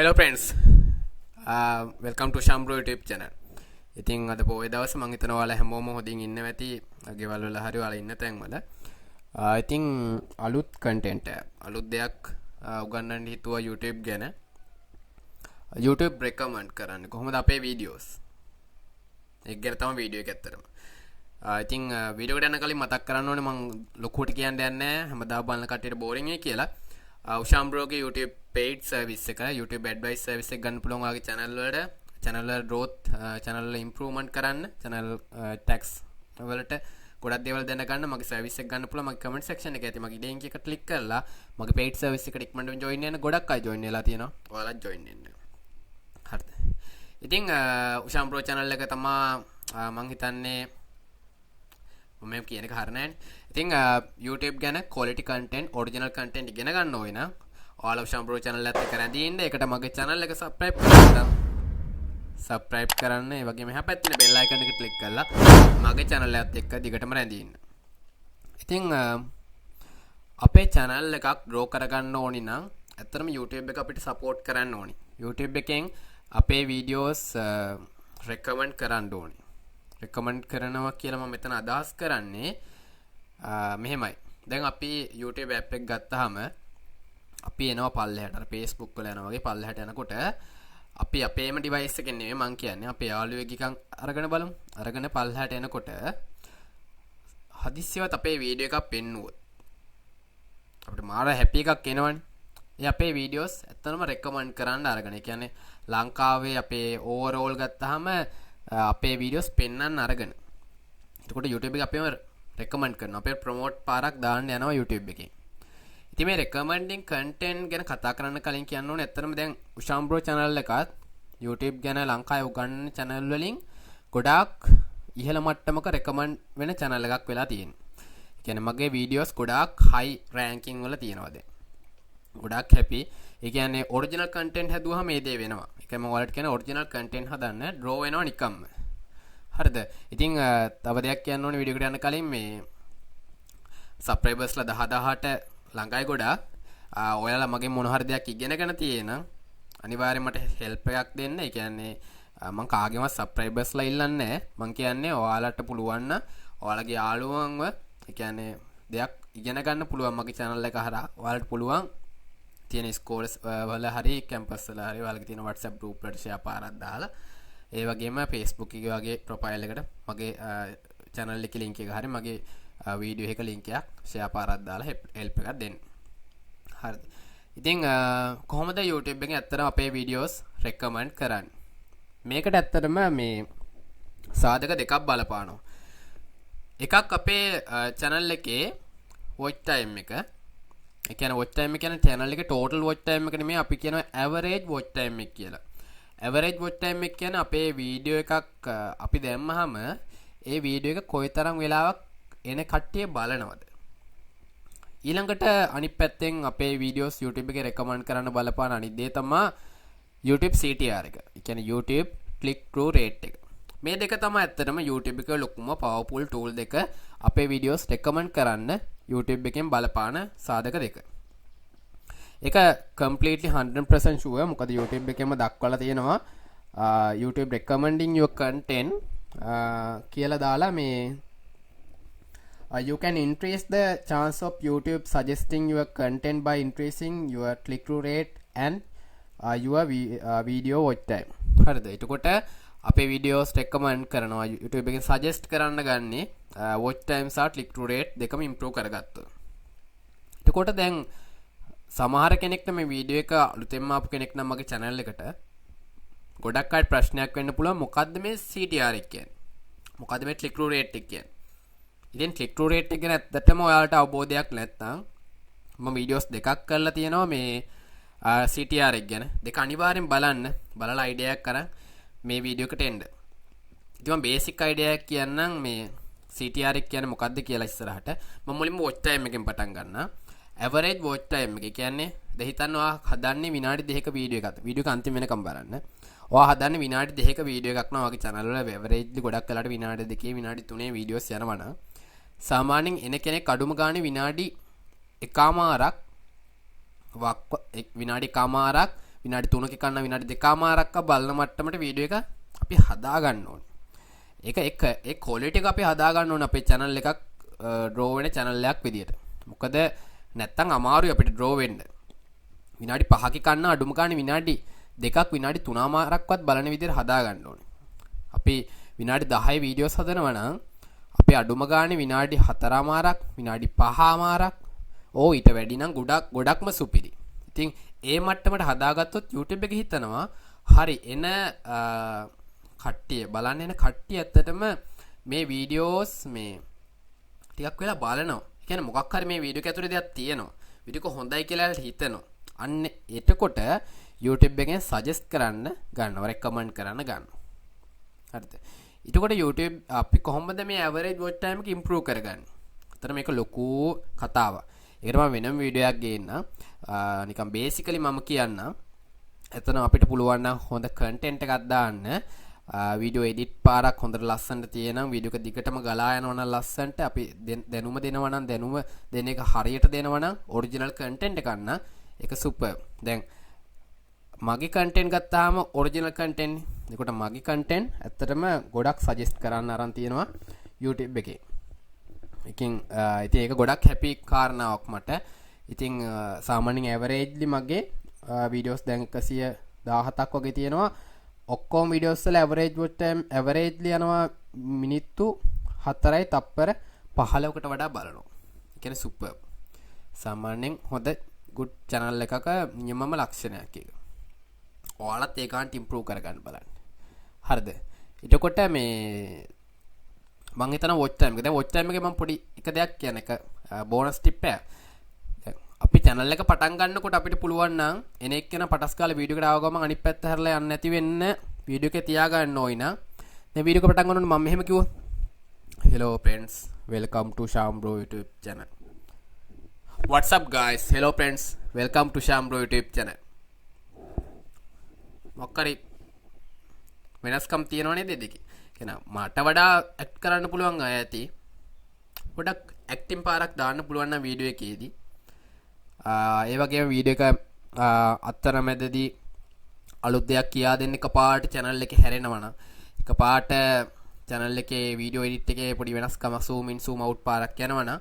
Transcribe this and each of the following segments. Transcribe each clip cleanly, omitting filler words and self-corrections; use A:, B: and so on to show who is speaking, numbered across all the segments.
A: Hello friends, welcome to Ushan broත YouTube channel. ඉතින් අද පොයේ දවස් මම හිතනවා ඔයාලා හැමෝම හොඳින් ඉන්න ඇති. ගෙවල් වල හරි ඔයාලා ඉන්න තැන් වල. ඉතින් අලුත් content අලුත් දෙයක් උගන්වන්න හිතුවා YouTube ගැන. YouTube recommend කරන්න කොහොමද අපේ videos. ඒක ගැන තමයි වීඩියෝ එක ඇත්තටම. ඉතින් වීඩියෝ එකට යන්න කලින් මතක් කරන්න ඕනේ මම ලොකුවට කියන්න යන්නේ නැහැ. හැමදාම බලන කට්ටියට boring එකයි කියලා. Ushan broගේ YouTube paid service එක YouTube advice service එක ගන්න පුළුවන් ඔයාගේ channel වල growth channel වල improvement කරන්න channel tax වලට ගොඩක් දේවල් දැනගන්න මගේ service එක ගන්න පුළුවන් මගේ comment section එකේ ඇති මගේ link එක click කරලා මගේ paid service එකට ඉක්මනට join වෙන්න ගොඩක් අය join වෙලා තියෙනවා ඔයාලත් join වෙන්න හරිද ඉතින් Ushan bro channel එක තමයි මම හිතන්නේ මම කියන එක හරිය නෑනේ ඉතින් YouTube ගැන quality content original content ඉගෙන ගන්න ඕන නම් ඔයාලා Ushan bro channel එකත් එක්ක රැඳී ඉන්න. ඒකට මගේ channel එක subscribe කරන්න. ඒ වගේම එහා පැත්තේ bell icon එක click කරලා මගේ channel එකත් එක්ක දිගටම රැඳී ඉන්න. ඉතින් අපේ channel එකක් grow කරගන්න ඕනි නම් ඇත්තටම YouTube එක අපිට support කරන්න ඕනි. YouTube එකෙන් අපේ videos recommend කරන්න ඕනි. recommend කරනවා කියලා මම මෙතන අදහස් කරන්නේ මෙහෙමයි. දැන් අපි YouTube app එක ගත්තාම අපි එනවා පල්ලෙහාට අර Facebook වල යනවා වගේ පල්ලෙහාට යනකොට අපි අපේම device එකෙන් නෙමෙයි මං කියන්නේ අපේ යාළුවෙක් එකක් අරගෙන බලමු. අරගෙන පල්ලෙහාට එනකොට හදිස්සියවත් අපේ වීඩියෝ එකක් පෙන්නුවොත් අපිට මාර හැපි එකක් එනවනේ. ඒ අපේ videos ඇත්තටම recommend කරන්න අරගෙන. ඒ කියන්නේ ලංකාවේ අපේ overall ගත්තාම අපේ videos පෙන්වන්න අරගෙන. එතකොට YouTube එක අපේම recommend කරනවා. අපේ promote පාරක් දාන්න යනවා YouTube එකේ. ඉතින් මේ recommending content ගැන කතා කරන්න කලින් කියන්න ඕනේ ඇත්තටම දැන් Ushan bro channel එකත් YouTube ගැන ලංකාවේ උගන්වන channel වලින් ගොඩාක් ඉහළ මට්ටමක recommend වෙන channel එකක් වෙලා තියෙනවා. ඒ කියන්නේ මගේ videos ගොඩාක් high ranking වල තියෙනවා දැන්. ගොඩාක් happy. ඒ කියන්නේ original content හැදුවම මේ දේ වෙනවා. ඒකම ඔයාලට කියන original content හදන්න draw වෙනවා නිකම්ම. හරිද? ඉතින් තව දෙයක් කියන්න ඕනේ වීඩියෝ එකට යන්න කලින් මේ subscribersලා 10000ට ළඟයි ගොඩාක්. ඔයාලා මගෙන් මොන හරි දෙයක් ඉගෙනගෙන තියෙන අනිවාර්යයෙන් මට help එකක් දෙන්න. ඒ කියන්නේ මම කාගේවත් subscribersලා ඉල්ලන්නේ නැහැ. මම කියන්නේ ඔයාලට පුළුවන් නම් ඔයාලගේ යාළුවන්ව ඒ කියන්නේ දෙයක් ඉගෙන ගන්න පුළුවන් මගේ channel එක හරහා. ඔයාලට පුළුවන් තියෙන ස්කෝල්ස් වල හරි කැම්පස් වල හරි ඔයාලගේ තියෙන WhatsApp group වලට share පාරක් දාලා ඒ වගේම Facebook එකේ වගේ profile එකට මගේ channel එකේ link එක හරි මගේ වීඩියෝ එක link එකක් share පාරක් දාලා help එකක් දෙන්න. හරිද? ඉතින් කොහොමද YouTube එකෙන් ඇත්තටම අපේ videos recommend කරන්නේ? මේකට ඇත්තටම මේ සාධක දෙකක් බලපානවා. එකක් අපේ channel එකේ watch time එක. ඒ කියන්නේ watch time එක කියන්නේ channel එකේ total watch time එක නෙමෙයි අපි කියනවා average watch time එක කියලා. average watch time එක කියන්නේ අපේ වීඩියෝ එකක් අපි දැම්මහම ඒ වීඩියෝ එක කොයිතරම් වෙලාවක් එන කට්ටිය බලනවද ඊළඟට අනිත් පැත්තෙන් අපේ videos YouTube එකේ recommend කරන්න බලපාන අනිත් දේ තමයි YouTube CTR එක. ඒ කියන්නේ YouTube click through rate එක. මේ දෙක තමයි ඇත්තටම YouTube එකේ ලොකුම powerful tool දෙක අපේ videos recommend කරන්න YouTube එකෙන් බලපාන සාධක දෙක. ඒක completely 100% sure මොකද YouTube එකේම දක්වලා තියෙනවා YouTube recommending your content කියලා දාලා මේ you can increase the chance of YouTube suggesting your content by increasing your click through rate and your video watch time. හරිද? එතකොට අපේ videos recommend කරනවා YouTube එකෙන් suggest කරන්න ගන්නේ watch time සහ click through rate දෙකම improve කරගත්තොත්. එතකොට දැන් සමහර කෙනෙක්ට මේ වීඩියෝ එක අලුතෙන්ම ආපු කෙනෙක් නම් මගේ channel එකට ගොඩක් අය ප්‍රශ්නයක් වෙන්න පුළුවන් මොකද්ද මේ CTR එක කියන්නේ? මොකද්ද මේ click through rate එක කියන්නේ? ඉතින් click through rate එක ගැන ඇත්තටම ඔයාලට අවබෝධයක් නැත්නම් මම වීඩියෝස් දෙකක් කරලා තියෙනවා මේ CTR එක ගැන. දෙක අනිවාර්යෙන් බලන්න. බලලා අයිඩියා එකක් අරන් මේ වීඩියෝ එකට එන්න. ඉතින් මම බේසික් අයිඩියා එකක් කියන්නම් මේ CTR එක කියන්නේ මොකද්ද කියලා ඉස්සරහට. මම මුලින්ම watch time එකෙන් පටන් ගන්නවා. average watch time එක කියන්නේ දැන් හිතන්න ඔයා හදන්නේ විනාඩි 2ක වීඩියෝ එකක්. වීඩියෝ එක අන්තිම වෙනකම් බලන්න. ඔයා හදන්නේ විනාඩි 2ක වීඩියෝ එකක් නම් ඔයාගේ channel වල averagely ගොඩක් වෙලාට විනාඩි 2 විනාඩි 3 වීඩියෝස් යනවා නම් සාමාන්‍යයෙන් එන කෙනෙක් අඩුම ගානේ විනාඩි 1මාරක් විනාඩි 1මාරක් විනාඩි 3ක කන්න විනාඩි 2කමාරක් බලන මට්ටමට වීඩියෝ එක අපි හදා ගන්න ඕනේ. ඒක ඒ ක්වොලිටි එක අපි හදා ගන්න ඕනේ අපේ channel එකක් draw වෙන channel එකක් විදියට. මොකද නැත්තම් අමාරුයි අපිට draw වෙන්න. විනාඩි 5ක කන්න අඩුම ගානේ විනාඩි 2ක් විනාඩි 3මාරක්වත් බලන විදියට හදා ගන්න ඕනේ. අපි විනාඩි 10 වීඩියෝස් හදනවා නම් අපි අඩුම ගානේ විනාඩි 4මාරක් විනාඩි 5මාරක් ඊට වැඩි නම් ගොඩක්ම සුපිරි. ඉතින් ඒ මට්ටමට හදාගත්තොත් YouTube එක හිතනවා හරි එන කට්ටිය බලන්න එන කට්ටිය ඇත්තටම මේ වීඩියෝස් මේ ටිකක් වෙලා බලනවා. ඒ කියන්නේ මොකක් හරි මේ වීඩියෝ එක ඇතුලේ දෙයක් තියෙනවා. වීඩියෝ එක හොඳයි කියලා හිතනවා. අන්න එතකොට YouTube එකෙන් සජෙස්ට් කරන්න ගන්නවා. රෙකමන්ඩ් කරන්න ගන්නවා. හරිද? ඊටකොට YouTube අපි කොහොමද මේ ඇවරේජ් වොච් ටයිම් එක ඉම්ප්‍රූව් කරගන්නේ? අතන මේක ලොකු කතාවක්. ඒකට මම වෙනම වීඩියෝ එකක් ගේන්නම්. නිකන් බේසිකලි මම කියන්නම්. එතන අපිට පුළුවන් නම් හොඳ කන්ටෙන්ට් එකක් දාන්න. වීඩියෝ එඩිට් පාරක් හොඳට ලස්සනට තියෙනම් වීඩියෝ එක දිගටම ගලා යනවා නම් ලස්සනට අපි දැනුම දෙනවා නම් දැනුම දෙන එක හරියට දෙනවා නම් ඔරිජිනල් කන්ටෙන්ට් එකක් ගන්න ඒක සුපර්. දැන් මගේ කන්ටෙන්ට් ගත්තාම ඔරිජිනල් කන්ටෙන්ට්. එතකොට මගේ කන්ටෙන්ට් ඇත්තටම ගොඩක් සජෙස්ට් කරන්න අරන් තියෙනවා YouTube එකේ. ඉතින් ඒක ගොඩක් හැපි කාරණාවක් මට. ඉතින් සාමාන්‍යයෙන් ඇවරේජ්ලි මගේ වීඩියෝස් දැන් 117ක් වගේ තියෙනවා. ඔක්කොම වීඩියෝස් වල ඇවරේජ් වොච් ටයිම් ඇවරේජ්ලි යනවා මිනිත්තු 4යි තප්පර 15කට වඩා බලනවා. ඒ කියන්නේ සුපර්. සාමාන්‍යයෙන් හොඳ good channel එකක නියමම ලක්ෂණයක් ඒක. ඔයාලත් ඒකන්ට ඉම්ප්‍රූව් කරගන්න බලන්න. හරිද? ඊටකොට මේ මම හිතන watch time එක. දැන් watch time එකේ මම පොඩි එක දෙයක් කියන එක බෝනස් ටිප් එක. අපි channel එක පටන් ගන්නකොට අපිට පුළුවන් නම් එන එක්කෙනා පටස් කාලේ වීඩියෝ එකට ආව ගමන් අනිත් පැත්ත හැරලා යන්න නැති වෙන්න වීඩියෝ එකේ තියා ගන්න ඕයි නා. දැන් වීඩියෝ එක පටන් ගන්නකොට මම මෙහෙම කිව්වා. Hello friends, welcome to Ushan bro YouTube channel. What's up guys? Hello friends, welcome to Ushan bro YouTube channel. මොකරි වෙනස්කම් තියෙනව නේද දෙකේ? කියන මට වඩා ඇක්ට් කරන්න පුළුවන් අය ඇති. පොඩක් ඇක්ටිං පාරක් දාන්න පුළුවන් නම් වීඩියෝ එකේදී. ඒ වගේම වීඩියෝ එක අතරමැදදී අලුත් දෙයක් කියා දෙන්න එකපාරට channel එකේ හැරෙනවා නම් එකපාරට channel එකේ වීඩියෝ එඩිට් එකේ පොඩි වෙනස්කම zoom in zoom out පාරක් යනවා නම්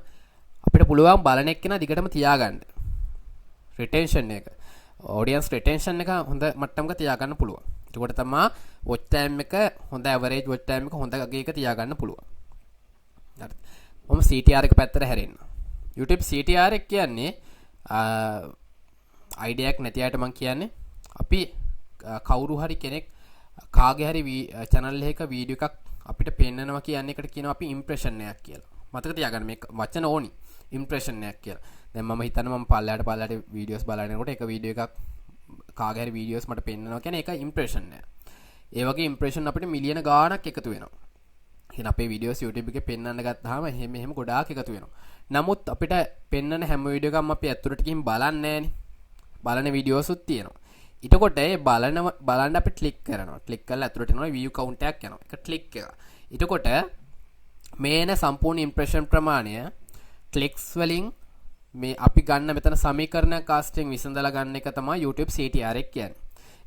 A: අපිට පුළුවන් බලන එක්කෙනා දිගටම තියාගන්න. retention එක audience retention එක හොඳ මට්ටමක තියාගන්න පුළුවන්. එතකොට තමයි watch time එක හොඳ average watch time එක හොඳ ගේක තියාගන්න පුළුවන්. හරි. මම CTR එක පැත්තට හැරෙන්න. YouTube CTR එක කියන්නේ අයිඩියක් නැති අයට මම කියන්නේ අපි කවුරු හරි කෙනෙක් කාගේ හරි channel එකක වීඩියෝ එකක් අපිට පෙන්නනවා කියන්නේ එකට කියනවා අපි impression එකක් කියලා. මතක තියාගන්න මේ වචන ඕනි impression එකක් කියලා. දැන් මම හිතන්නේ මම පල්ලයට වීඩියෝස් බලනකොට එක වීඩියෝ එකක් කාගේ හරි වීඩියෝස් මට පෙන්නනවා කියන්නේ ඒක impression එක. ඒ වගේ impression අපිට මිලියන ගාණක් එකතු වෙනවා. එහෙනම් අපේ වීඩියෝස් YouTube එකේ පෙන්වන්න ගත්තාම එහෙම ගොඩාක් එකතු වෙනවා. නමුත් අපිට පෙන්වන හැම වීඩියෝ එකක්ම අපි ඇතුළට ගිහින් බලන්නේ නැහනේ. බලන වීඩියෝස් උත් තියෙනවා. ඊටකොට ඒ බලන්න අපි ක්ලික් කරනවා. ක්ලික් කරලා ඇතුළට එනවා view count එකක් යනවා. ඒක ක්ලික් එක. ඊටකොට මේන සම්පූර්ණ impression ප්‍රමාණය clicks වලින් මේ අපි ගන්න මෙතන සමීකරණ කාස්ටිං විසඳලා ගන්න එක තමයි YouTube CTR එක කියන්නේ.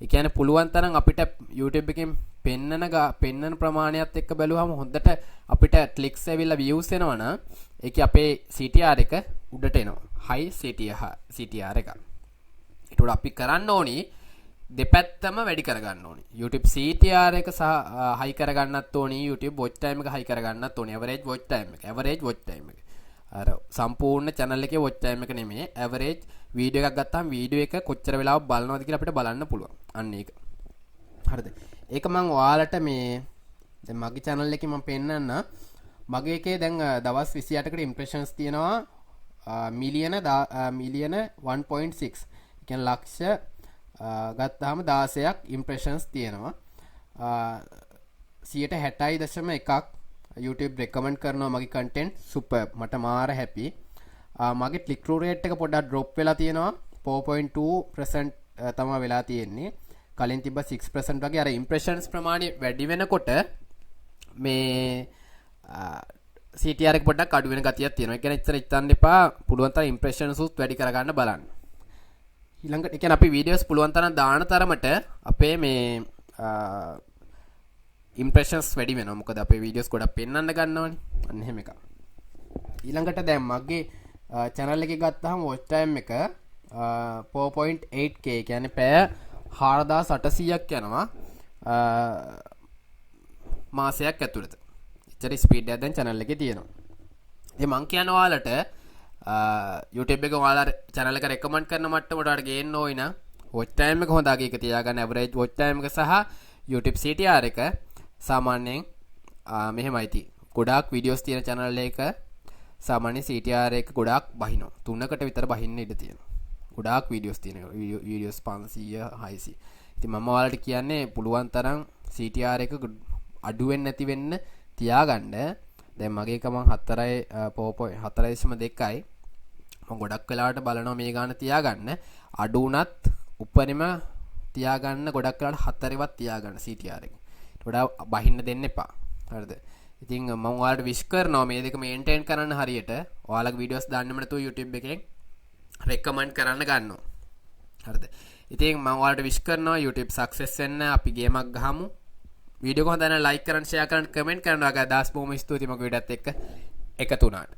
A: ඒ කියන්නේ පුළුවන් තරම් අපිට YouTube එකෙන් පෙන්නන ප්‍රමාණයත් එක්ක බැලුවම හොඳට අපිට clicks ඇවිල්ලා views එනවනම් ඒකේ අපේ CTR එක උඩට එනවා. high CTR එක. ඒකට අපි කරන්න ඕනි දෙපැත්තම වැඩි කරගන්න ඕනි. YouTube CTR එක සහ high කරගන්නත් ඕනි. YouTube watch time එක high කරගන්නත් ඕනි. average watch time එක. අර සම්පූර්ණ channel එකේ watch time එක නෙමෙයි average වීඩියෝ එකක් ගත්තාම වීඩියෝ එක කොච්චර වෙලාවක් බලනවද කියලා අපිට බලන්න පුළුවන්. අන්න ඒක. හරිද? ඒක මම ඔයාලට මේ දැන් මගේ channel එකේ මම පෙන්නන්න මගේ එකේ දැන් දවස් 28කට impressions තියෙනවා මිලියන 1.6. ඒ කියන්නේ ලක්ෂ ගත්තාම 16ක් impressions තියෙනවා. 60.1ක් YouTube recommend කරනවා මගේ content super මට මාර happy. මගේ click through rate එක පොඩ්ඩක් drop වෙලා තියෙනවා 4.2% තමයි වෙලා තියෙන්නේ. කලින් තිබ්බ 6% වගේ අර impressions ප්‍රමාණය වැඩි වෙනකොට මේ CTR එක පොඩ්ඩක් අඩු වෙන ගතියක් තියෙනවා. ඒ කියන්නේ ඉතන හිතන්න එපා පුළුවන් තරම් impressions උත් වැඩි කරගන්න බලන්න. ඊළඟට කියන්නේ අපි වීඩියෝස් පුළුවන් තරම් දාන තරමට අපේ මේ ඉම්ප්‍රෙෂන්ස් වැඩි වෙනවා. මොකද අපේ වීඩියෝස් ගොඩක් පෙන්වන්න ගන්නවනේ. අන්න එහෙම එකක්. ඊළඟට දැන් මගේ channel එකේ ගත්තාම watch time එක 4.8k කියන්නේ පැය 4800ක් යනවා මාසයක් ඇතුළත. එච්චර ස්පීඩ් එකක් දැන් channel එකේ තියෙනවා. ඉතින් මං කියන ඔයාලට YouTube එක ඔයාලා channel එක recommend කරන මට්ටමට ඔයාලට ගේන්න ඕයි නම් watch time එක හොඳ අගයක තියාගන්න. average watch time එක සහ YouTube CTR එක සාමාන්‍යයෙන් මෙහෙමයි තියෙන්නේ. ගොඩාක් වීඩියෝස් තියෙන channel එක සාමාන්‍ය CTR එක ගොඩාක් බහිනවා. 3කට විතර බහින්න ඉඩ තියෙනවා. ගොඩාක් වීඩියෝස් තියෙනවා. වීඩියෝස් 500 600. ඉතින් මම ඔයාලට කියන්නේ පුළුවන් තරම් CTR එක අඩු වෙන්නේ නැති වෙන්න තියාගන්න. දැන් මගේ එක මම 4.2යි. මම ගොඩක් වෙලාවට බලනවා මේ ගාන තියාගන්න. අඩු වුණත් උපරිම තියාගන්න ගොඩක් වෙලාවට 4වත් තියාගන්න CTR එක. වඩා බහින්න දෙන්න එපා. හරිද? ඉතින් මම ඔයාලට විශ් කරනවා මේ දෙක මේන්ටේන් කරන්න හරියට. ඔයාලගේ වීඩියෝස් දාන්නෙම නැතුව YouTube එකෙන් රෙකමන්ඩ් කරන්න ගන්නවා. හරිද? ඉතින් මම ඔයාලට විශ් කරනවා YouTube සක්සස් වෙන්න. අපි ගේමක් ගහමු. වීඩියෝ එක හොඳ නම් ලයික් කරන්න, ෂෙයා කරන්න, කමෙන්ට් කරන්න. ඔයාගේ අදහස් බොහොම ස්තුතියි මගේ වීඩියෝත් එක්ක එකතු වුණාට.